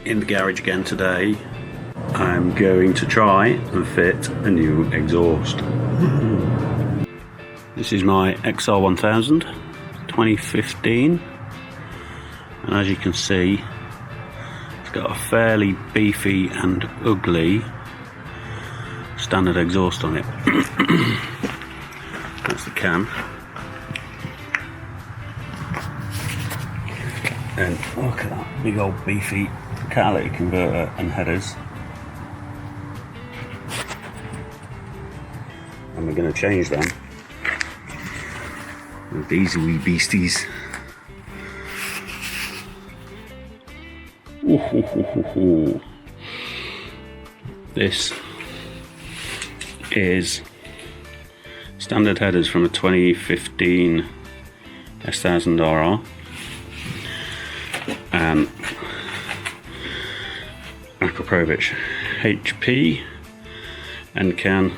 in the garage again today. I'm going to try and fit a new exhaust. This is my XR1000 2015, and as you can see, it's got a fairly beefy and ugly standard exhaust on it. That's the cam. And look at that big old beefy catalytic converter and headers. And we're going to change them with these wee beasties. Ooh. This is standard headers from a 2015 S1000RR and Akrapovic HP and can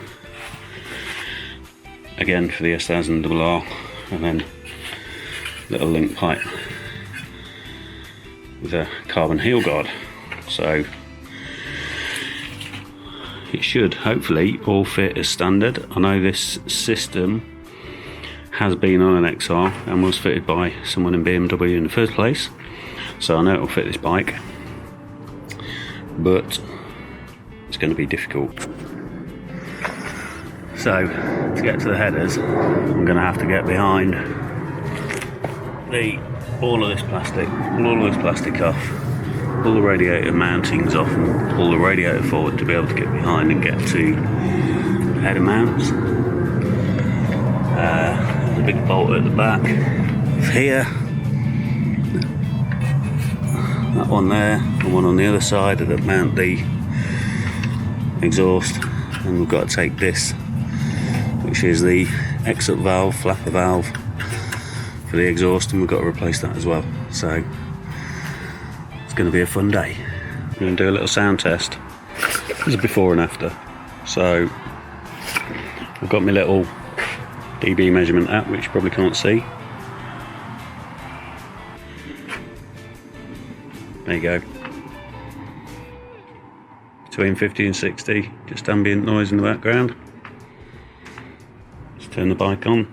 again for the S1000RR, and then little link pipe with a carbon heel guard. So it should hopefully all fit as standard. I know this system has been on an XR and was fitted by someone in BMW in the first place, so I know it will fit this bike, but it's going to be difficult. So to get to the headers, I'm going to have to get behind all of this plastic off, pull the radiator mountings off and pull the radiator forward to be able to get behind and get to the header mounts. There's a big bolt at the back here, that one there, and one on the other side that mount the exhaust, and we've got to take this, which is the exit valve, flapper valve for the exhaust, and we've got to replace that as well. So it's going to be a fun day. I'm going to do a little sound test. There's a before and after. So I've got my little dB measurement app, which you probably can't see. There you go. Between 50 and 60, just ambient noise in the background. Let's turn the bike on.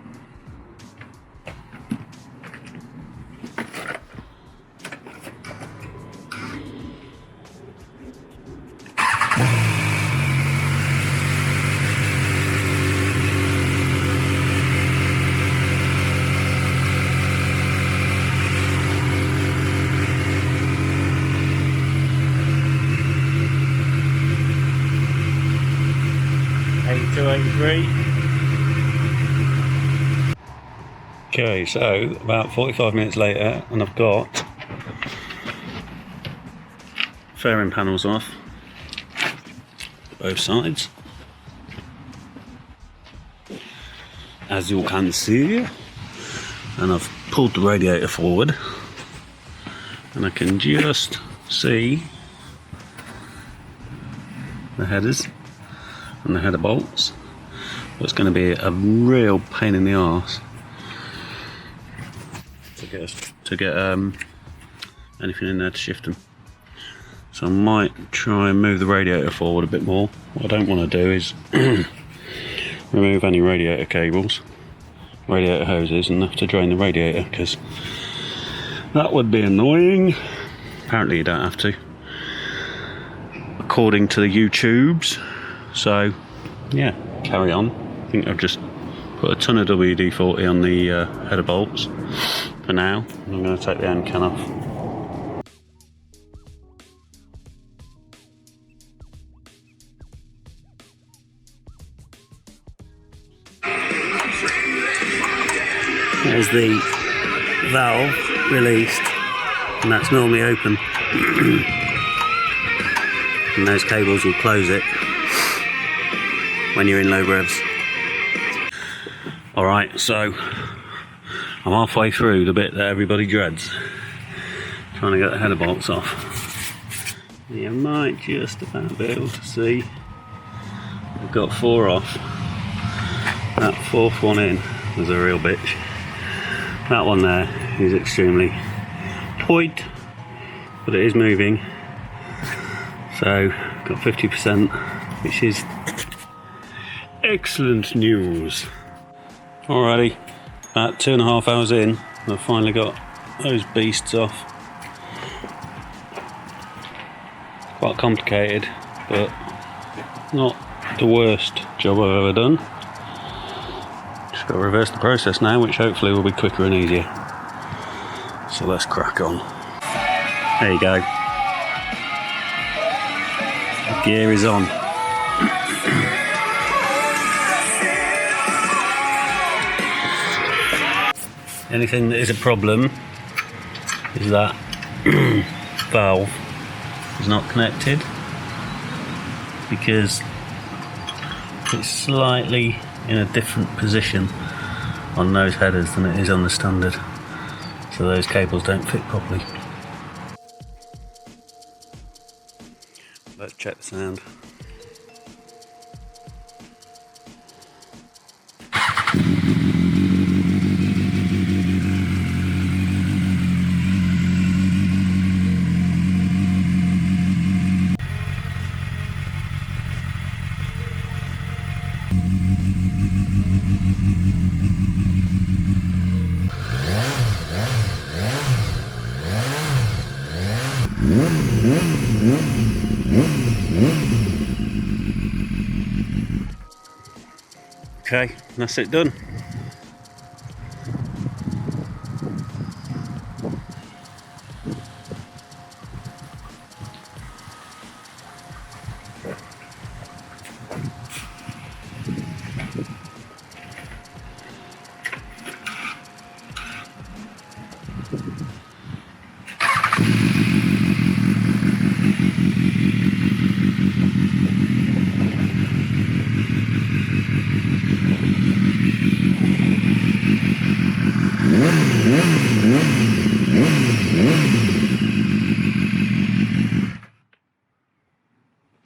Okay, so about 45 minutes later, and I've got fairing panels off both sides, as you can see, and I've pulled the radiator forward, and I can just see the headers and the header bolts. It's going to be a real pain in the arse to get anything in there to shift them. So I might try and move the radiator forward a bit more. What I don't want to do is remove any radiator cables, radiator hoses, and have to drain the radiator, because that would be annoying. Apparently you don't have to, according to the YouTubes. So yeah, carry on. I think I've just put a ton of WD-40 on the header bolts for now. I'm going to take the end can off. There's the valve released, and that's normally open. And those cables will close it when you're in low revs. Alright, so I'm halfway through the bit that everybody dreads, trying to get the header bolts off. You might just about be able to see I've got 4 off. That 4th one in was a real bitch. That one there is extremely tight, but it is moving. So got 50%, which is excellent news. Alrighty, about 2.5 hours in, I've finally got those beasts off. Quite complicated, but not the worst job I've ever done. Just got to reverse the process now, which hopefully will be quicker and easier. So let's crack on. There you go. The gear is on. Anything that is a problem is that valve is not connected, because it's slightly in a different position on those headers than it is on the standard, so those cables don't fit properly. Let's check the sound. Okay, that's it done.